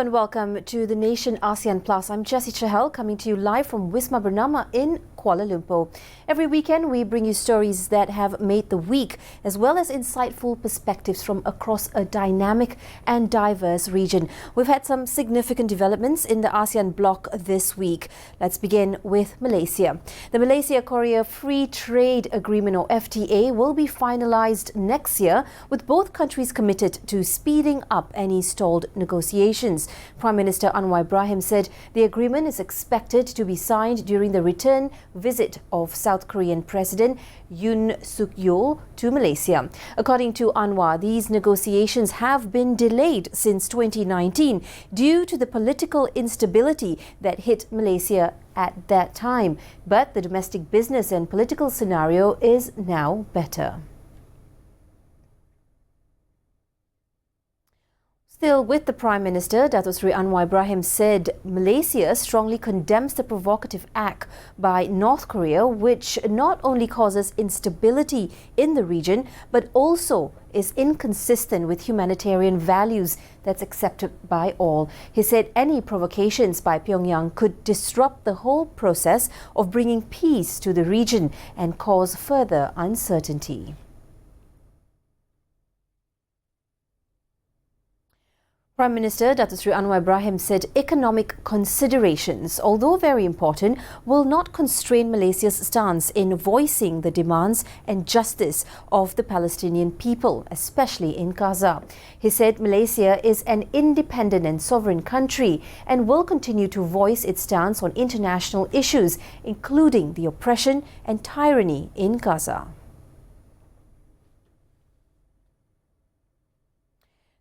and welcome to the Nation ASEAN Plus. I'm Jessie CHAHAL coming to you live from Wisma Bernama in Kuala Lumpur. Every weekend we bring you stories that have made the week as well as insightful perspectives from across a dynamic and diverse region. We've had some significant developments in the ASEAN bloc this week. Let's begin with Malaysia. The Malaysia-Korea Free Trade Agreement or FTA will be finalised next year, with both countries committed to speeding up any stalled negotiations. Prime Minister Anwar Ibrahim said the agreement is expected to be signed during the return visit of South Korean President Yoon Suk-yeol to Malaysia. According to Anwar, these negotiations have been delayed since 2019 due to the political instability that hit Malaysia at that time. But the domestic business and political scenario is now better. Still with the Prime Minister, Datuk Seri Anwar Ibrahim said Malaysia strongly condemns the provocative act by North Korea, which not only causes instability in the region, but also is inconsistent with humanitarian values that's accepted by all. He said any provocations by Pyongyang could disrupt the whole process of bringing peace to the region and cause further uncertainty. Prime Minister Datuk Seri Anwar Ibrahim said economic considerations, although very important, will not constrain Malaysia's stance in voicing the demands and justice of the Palestinian people, especially in Gaza. He said Malaysia is an independent and sovereign country and will continue to voice its stance on international issues, including the oppression and tyranny in Gaza.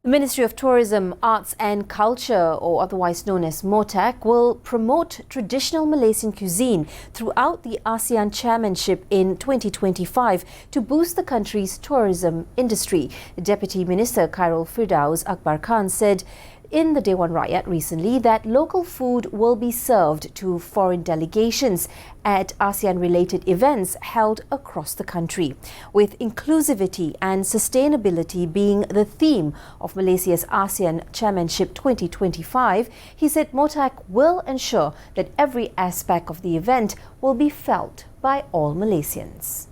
The Ministry of Tourism, Arts and Culture, or otherwise known as MOTAC, will promote traditional Malaysian cuisine throughout the ASEAN Chairmanship in 2025 to boost the country's tourism industry. Deputy Minister Khairul Firdaus Akbar Khan said in the Dewan Rakyat recently that local food will be served to foreign delegations at ASEAN-related events held across the country. With inclusivity and sustainability being the theme of Malaysia's ASEAN Chairmanship 2025, he said MOTAC will ensure that every aspect of the event will be felt by all Malaysians.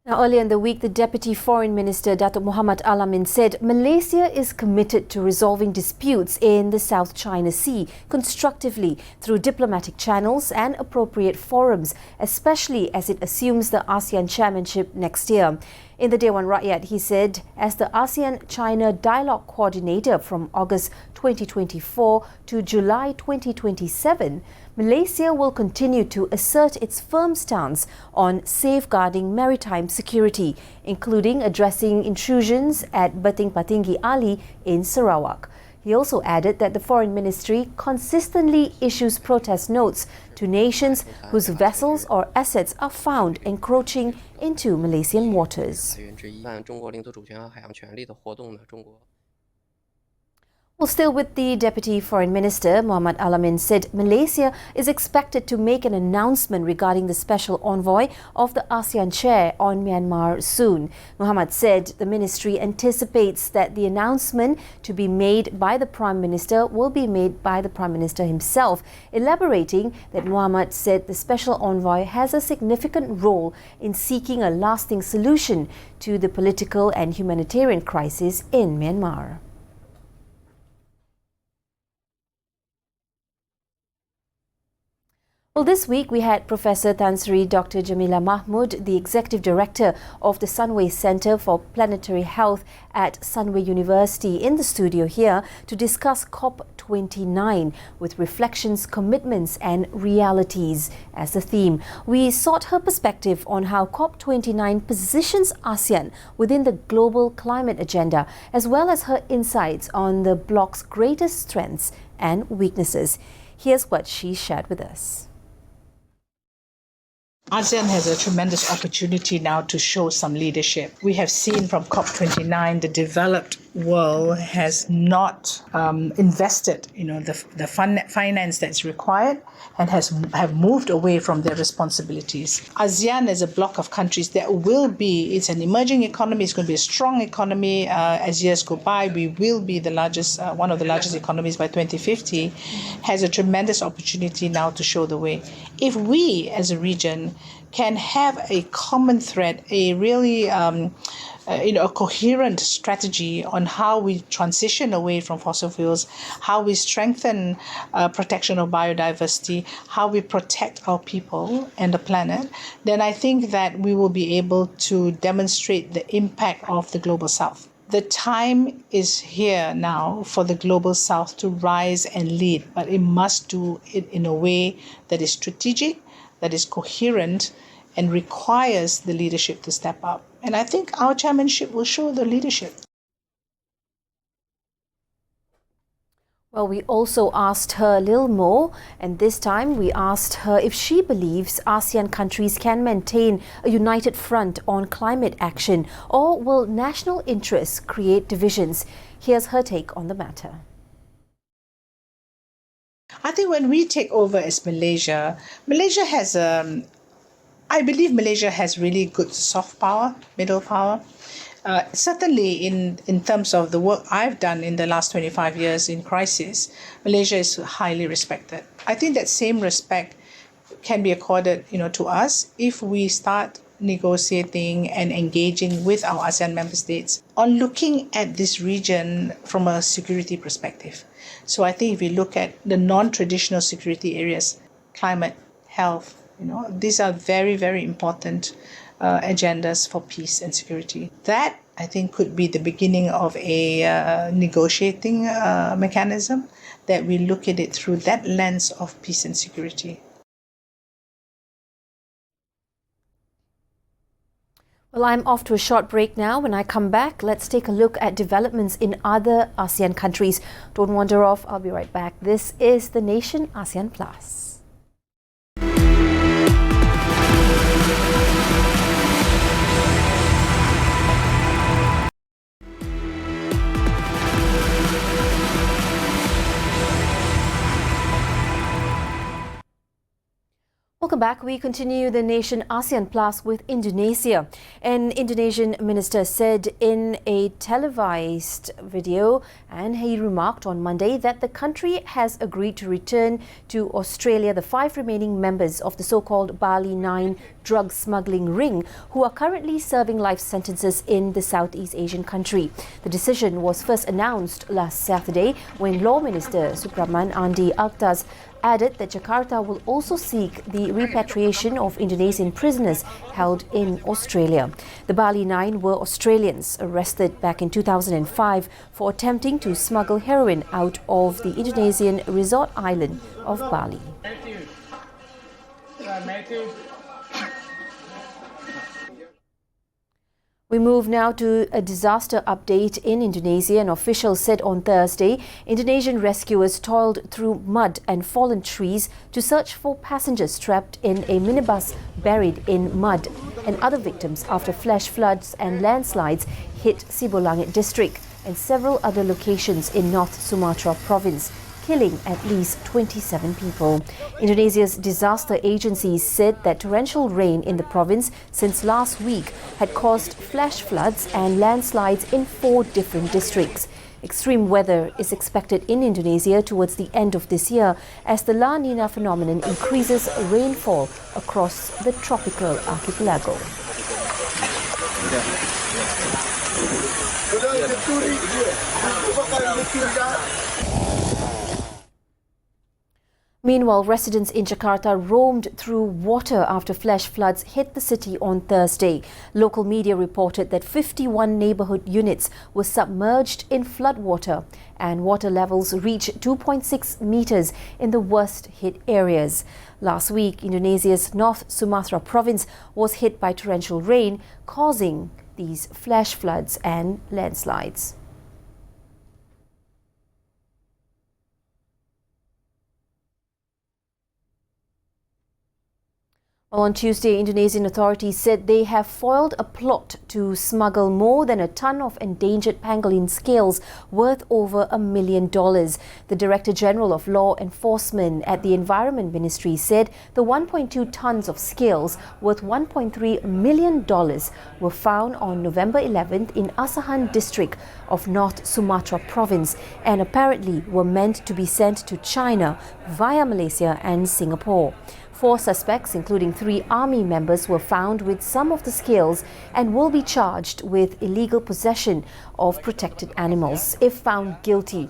Now, earlier in the week, the Deputy Foreign Minister, Datuk Muhammad Alamin, said Malaysia is committed to resolving disputes in the South China Sea constructively through diplomatic channels and appropriate forums, especially as it assumes the ASEAN Chairmanship next year. In the Dewan Rakyat, he said, as the ASEAN-China Dialogue Coordinator from August 2024 to July 2027, Malaysia will continue to assert its firm stance on safeguarding maritime security, including addressing intrusions at Beting Patinggi Ali in Sarawak. He also added that the Foreign Ministry consistently issues protest notes to nations whose vessels or assets are found encroaching into Malaysian waters. Well, still with the Deputy Foreign Minister, Muhammad Alamin said Malaysia is expected to make an announcement regarding the special envoy of the ASEAN chair on Myanmar soon. Muhammad said the ministry anticipates that the announcement to be made by the Prime Minister will be made by the Prime Minister himself, elaborating that Muhammad said the special envoy has a significant role in seeking a lasting solution to the political and humanitarian crisis in Myanmar. Well, this week we had Professor Tan Sri Dr. Jamila Mahmud, the Executive Director of the Sunway Centre for Planetary Health at Sunway University, in the studio here to discuss COP29 with reflections, commitments and realities as the theme. We sought her perspective on how COP29 positions ASEAN within the global climate agenda, as well as her insights on the bloc's greatest strengths and weaknesses. Here's what she shared with us. ASEAN has a tremendous opportunity now to show some leadership. We have seen from COP29 the developed world has not invested, the finance that's required, and have moved away from their responsibilities. ASEAN is a bloc of countries that it's an emerging economy. It's going to be a strong economy as years go by. We will be one of the largest economies by 2050. Has a tremendous opportunity now to show the way. If we, as a region, can have a common thread, a really a coherent strategy on how we transition away from fossil fuels, how we strengthen protection of biodiversity, how we protect our people and the planet, then I think that we will be able to demonstrate the impact of the Global South. The time is here now for the Global South to rise and lead, but it must do it in a way that is strategic, that is coherent, and requires the leadership to step up. And I think our chairmanship will show the leadership. Well, we also asked her a little more, and this time we asked her if she believes ASEAN countries can maintain a united front on climate action, or will national interests create divisions. Here's her take on the matter. I think when we take over as Malaysia has I believe Malaysia has really good soft power, middle power. Certainly in terms of the work I've done in the last 25 years in crisis, Malaysia is highly respected. I think that same respect can be accorded, to us if we start negotiating and engaging with our ASEAN member states on looking at this region from a security perspective. So I think if we look at the non-traditional security areas, climate, health, these are very, very important agendas for peace and security. That, I think, could be the beginning of a negotiating mechanism, that we look at it through that lens of peace and security. Well, I'm off to a short break now. When I come back, let's take a look at developments in other ASEAN countries. Don't wander off. I'll be right back. This is the Nation ASEAN Plus. Welcome back. We continue the Nation ASEAN Plus with Indonesia. An Indonesian minister said in a televised video, and he remarked on Monday, that the country has agreed to return to Australia the 5 remaining members of the so-called Bali 9 drug smuggling ring who are currently serving life sentences in the Southeast Asian country. The decision was first announced last Saturday when Law Minister Supraman Andi Aktas added that Jakarta will also seek the repatriation of Indonesian prisoners held in Australia. The Bali 9 were Australians arrested back in 2005 for attempting to smuggle heroin out of the Indonesian resort island of Bali. We move now to a disaster update in Indonesia. An official said on Thursday, Indonesian rescuers toiled through mud and fallen trees to search for passengers trapped in a minibus buried in mud and other victims after flash floods and landslides hit Sibolangit district and several other locations in North Sumatra province, killing at least 27 people. Indonesia's disaster agencies said that torrential rain in the province since last week had caused flash floods and landslides in 4 different districts. Extreme weather is expected in Indonesia towards the end of this year as the La Nina phenomenon increases rainfall across the tropical archipelago. Meanwhile, residents in Jakarta roamed through water after flash floods hit the city on Thursday. Local media reported that 51 neighborhood units were submerged in floodwater and water levels reached 2.6 meters in the worst hit areas. Last week, Indonesia's North Sumatra province was hit by torrential rain, causing these flash floods and landslides. On Tuesday, Indonesian authorities said they have foiled a plot to smuggle more than a ton of endangered pangolin scales worth over $1 million. The Director General of Law Enforcement at the Environment Ministry said the 1.2 tons of scales worth $1.3 million were found on November 11th in Asahan district of North Sumatra province and apparently were meant to be sent to China via Malaysia and Singapore. 4 suspects, including 3 army members, were found with some of the scales and will be charged with illegal possession of protected animals. If found guilty,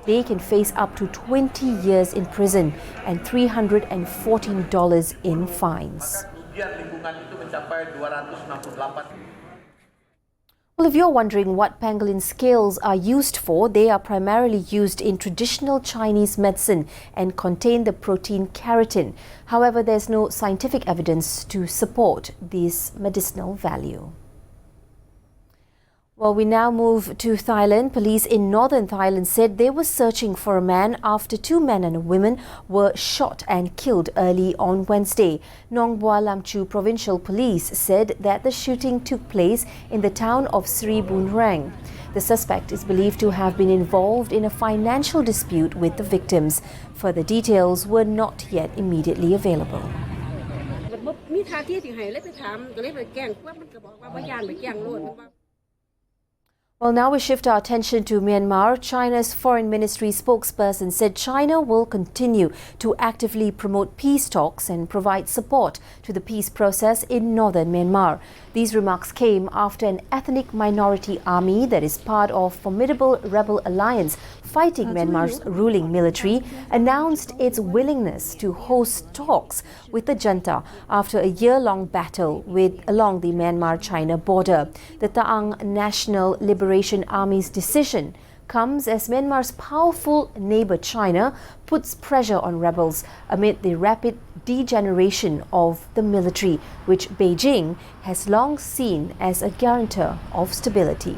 they can face up to 20 years in prison and $314 in fines. Well, if you're wondering what pangolin scales are used for, they are primarily used in traditional Chinese medicine and contain the protein keratin. However, there's no scientific evidence to support this medicinal value. Well, we now move to Thailand. Police in northern Thailand said they were searching for a man after 2 men and a woman were shot and killed early on Wednesday. Nong Bua Lamchu Provincial Police said that the shooting took place in the town of Sri Bunrang. The suspect is believed to have been involved in a financial dispute with the victims. Further details were not yet immediately available. Well, now we shift our attention to Myanmar. China's Foreign Ministry spokesperson said China will continue to actively promote peace talks and provide support to the peace process in northern Myanmar. These remarks came after an ethnic minority army that is part of formidable rebel alliance fighting Myanmar's ruling military announced its willingness to host talks with the junta after a year-long battle along the Myanmar-China border. The AUNG National Liberation Army's decision comes as Myanmar's powerful neighbour China puts pressure on rebels amid the rapid degeneration of the military, which Beijing has long seen as a guarantor of stability.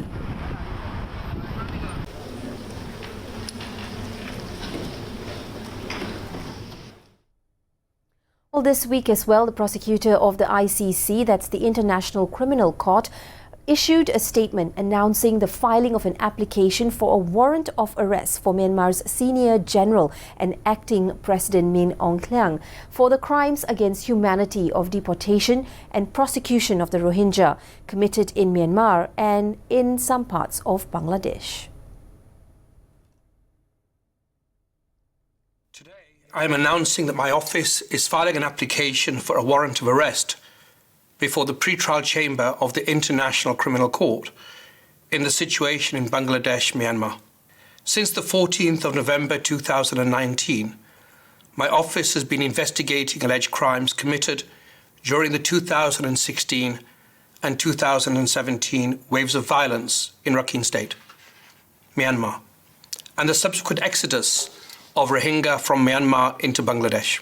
Well, this week as well, the prosecutor of the ICC, that's the International Criminal Court, issued a statement announcing the filing of an application for a warrant of arrest for Myanmar's senior general and acting president Min Aung Hlaing for the crimes against humanity of deportation and prosecution of the Rohingya committed in Myanmar and in some parts of Bangladesh. I am announcing that my office is filing an application for a warrant of arrest before the pre-trial chamber of the International Criminal Court in the situation in Bangladesh, Myanmar. Since the 14th of November 2019, my office has been investigating alleged crimes committed during the 2016 and 2017 waves of violence in Rakhine State, Myanmar, and the subsequent exodus of Rohingya from Myanmar into Bangladesh.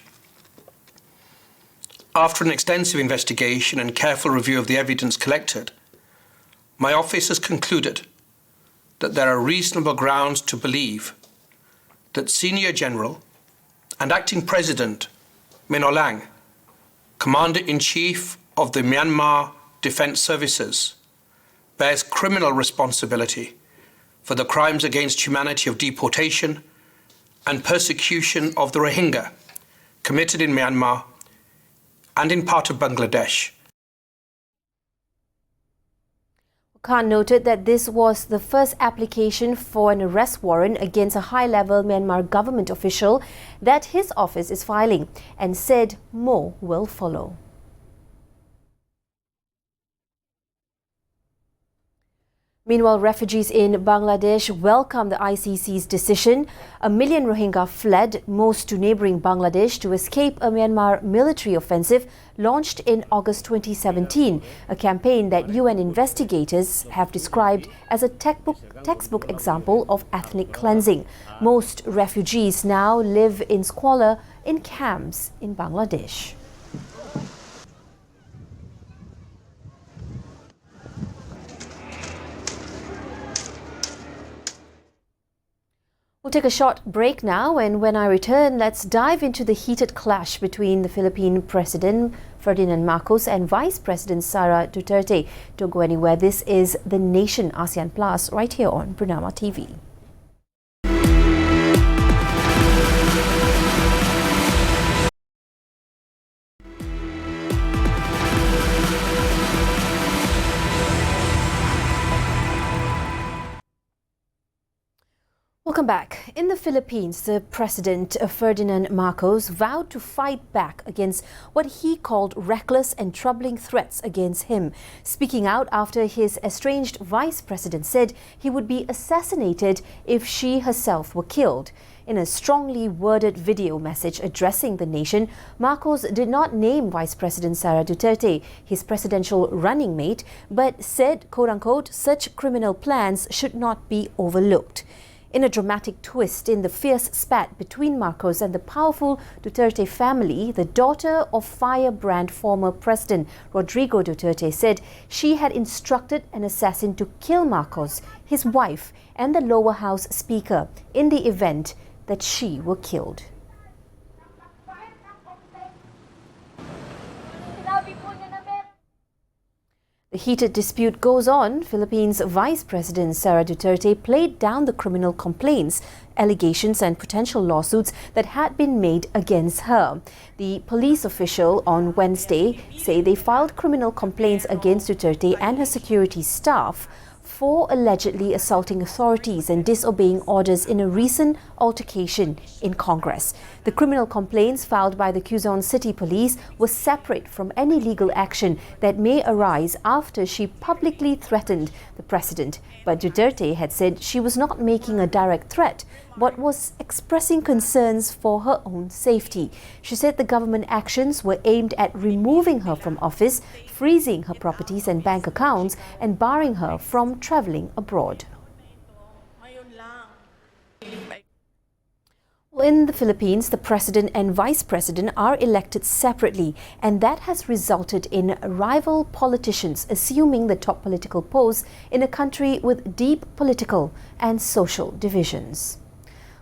After an extensive investigation and careful review of the evidence collected, my office has concluded that there are reasonable grounds to believe that Senior General and Acting President Min Aung Hlaing, Commander-in-Chief of the Myanmar Defence Services, bears criminal responsibility for the crimes against humanity of deportation and persecution of the Rohingya committed in Myanmar and in part of Bangladesh. Khan noted that this was the first application for an arrest warrant against a high-level Myanmar government official that his office is filing and said more will follow. Meanwhile, refugees in Bangladesh welcome the ICC's decision. 1 million Rohingya fled, most to neighbouring Bangladesh, to escape a Myanmar military offensive launched in August 2017, a campaign that UN investigators have described as a textbook example of ethnic cleansing. Most refugees now live in squalor in camps in Bangladesh. We'll take a short break now, and when I return, let's dive into the heated clash between the Philippine President Ferdinand Marcos and Vice President Sara Duterte. Don't go anywhere. This is the Nation ASEAN Plus right here on Bernama TV. Welcome back. In the Philippines, the President Ferdinand Marcos vowed to fight back against what he called reckless and troubling threats against him, speaking out after his estranged Vice President said he would be assassinated if she herself were killed. In a strongly worded video message addressing the nation, Marcos did not name Vice President Sara Duterte, his presidential running mate, but said, quote-unquote, such criminal plans should not be overlooked. In a dramatic twist in the fierce spat between Marcos and the powerful Duterte family, the daughter of firebrand former President Rodrigo Duterte said she had instructed an assassin to kill Marcos, his wife, and the lower house speaker in the event that she were killed. The heated dispute goes on. Philippines Vice President Sara Duterte played down the criminal complaints, allegations and potential lawsuits that had been made against her. The police official on Wednesday say they filed criminal complaints against Duterte and her security staff for allegedly assaulting authorities and disobeying orders in a recent altercation in Congress. The criminal complaints filed by the Quezon City Police were separate from any legal action that may arise after she publicly threatened the president. But Duterte had said she was not making a direct threat, but was expressing concerns for her own safety. She said the government actions were aimed at removing her from office, freezing her properties and bank accounts, and barring her from travelling abroad. In the Philippines, the president and vice president are elected separately, and that has resulted in rival politicians assuming the top political posts in a country with deep political and social divisions.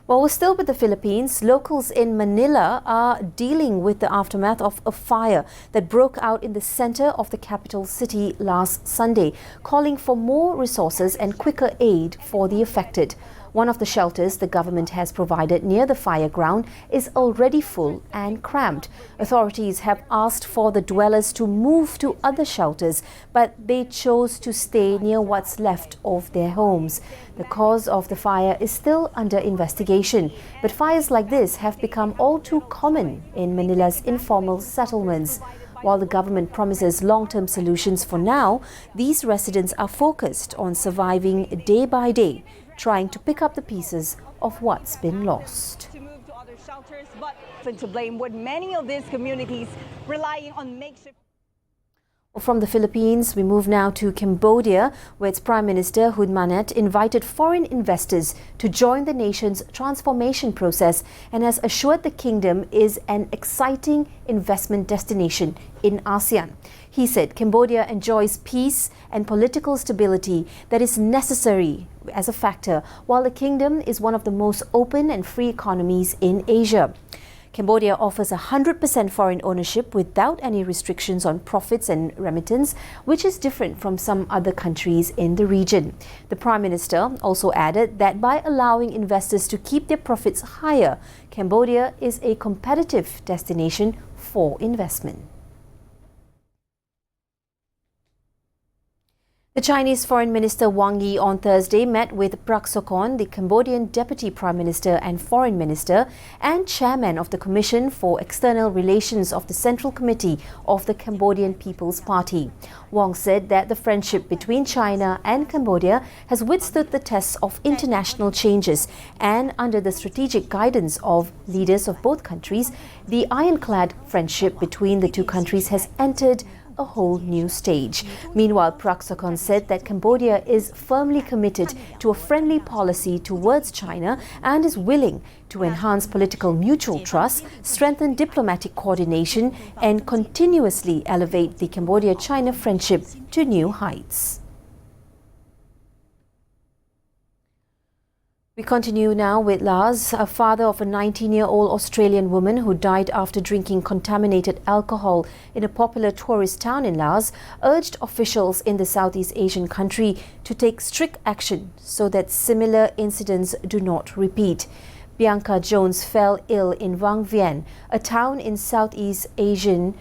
While we're still with the Philippines, locals in Manila are dealing with the aftermath of a fire that broke out in the center of the capital city last Sunday, calling for more resources and quicker aid for the affected. One of the shelters the government has provided near the fire ground is already full and cramped. Authorities have asked for the dwellers to move to other shelters, but they chose to stay near what's left of their homes. The cause of the fire is still under investigation, but fires like this have become all too common in Manila's informal settlements. While the government promises long-term solutions for now, these residents are focused on surviving day by day, trying to pick up the pieces of what's been lost. To move to other shelters, but to blame with many of these communities relying on makeshift. From the Philippines, we move now to Cambodia, where its Prime Minister Hun Manet invited foreign investors to join the nation's transformation process and has assured the kingdom is an exciting investment destination in ASEAN. He said Cambodia enjoys peace and political stability that is necessary as a factor, while the kingdom is one of the most open and free economies in Asia. Cambodia offers 100% foreign ownership without any restrictions on profits and remittance, which is different from some other countries in the region. The Prime Minister also added that by allowing investors to keep their profits higher, Cambodia is a competitive destination for investment. The Chinese Foreign Minister Wang Yi on Thursday met with Prak Sokhonn, the Cambodian Deputy Prime Minister and Foreign Minister, and Chairman of the Commission for External Relations of the Central Committee of the Cambodian People's Party. Wang said that the friendship between China and Cambodia has withstood the tests of international changes, and under the strategic guidance of leaders of both countries, the ironclad friendship between the two countries has entered a whole new stage. Meanwhile, Prak Sokhonn said that Cambodia is firmly committed to a friendly policy towards China and is willing to enhance political mutual trust, strengthen diplomatic coordination, and continuously elevate the Cambodia-China friendship to new heights. We continue now with Lars, a father of a 19-year-old Australian woman who died after drinking contaminated alcohol in a popular tourist town in Laos, urged officials in the Southeast Asian country to take strict action so that similar incidents do not repeat. Bianca Jones fell ill in Vang Vieng, a town in the Southeast Asian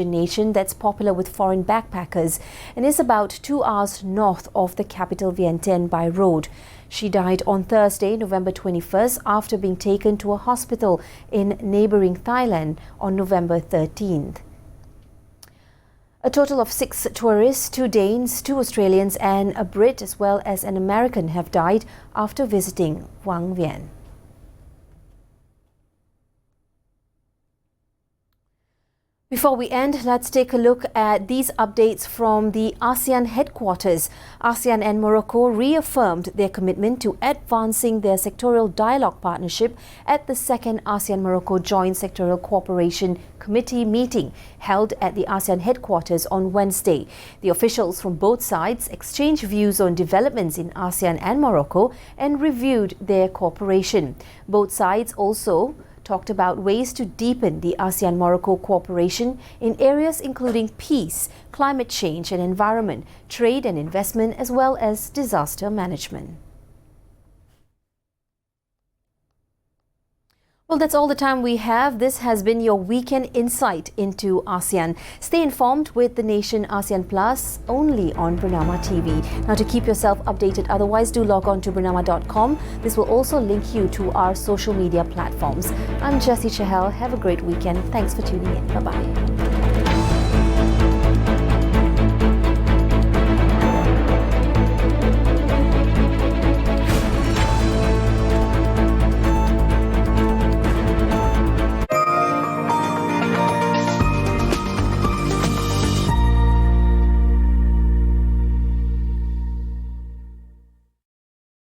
nation that's popular with foreign backpackers and is about 2 hours north of the capital Vientiane by road. She died on Thursday, November 21st, after being taken to a hospital in neighbouring Thailand on November 13th. A total of 6 tourists, 2 Danes, 2 Australians and a Brit as well as an American have died after visiting Vang Vieng. Before we end, let's take a look at these updates from the ASEAN headquarters. ASEAN and Morocco reaffirmed their commitment to advancing their sectoral dialogue partnership at the second ASEAN-Morocco Joint Sectoral Cooperation Committee meeting held at the ASEAN headquarters on Wednesday. The officials from both sides exchanged views on developments in ASEAN and Morocco and reviewed their cooperation. Both sides also talked about ways to deepen the ASEAN-Morocco cooperation in areas including peace, climate change and environment, trade and investment, as well as disaster management. Well, that's all the time we have. This has been your weekend insight into ASEAN. Stay informed with the Nation Asean Plus only on Bernama TV. Now, to keep yourself updated, otherwise do log on to Bernama.com. This will also link you to our social media platforms. I'm Jessie CHAHAL. Have a great weekend. Thanks for tuning in. Bye-bye.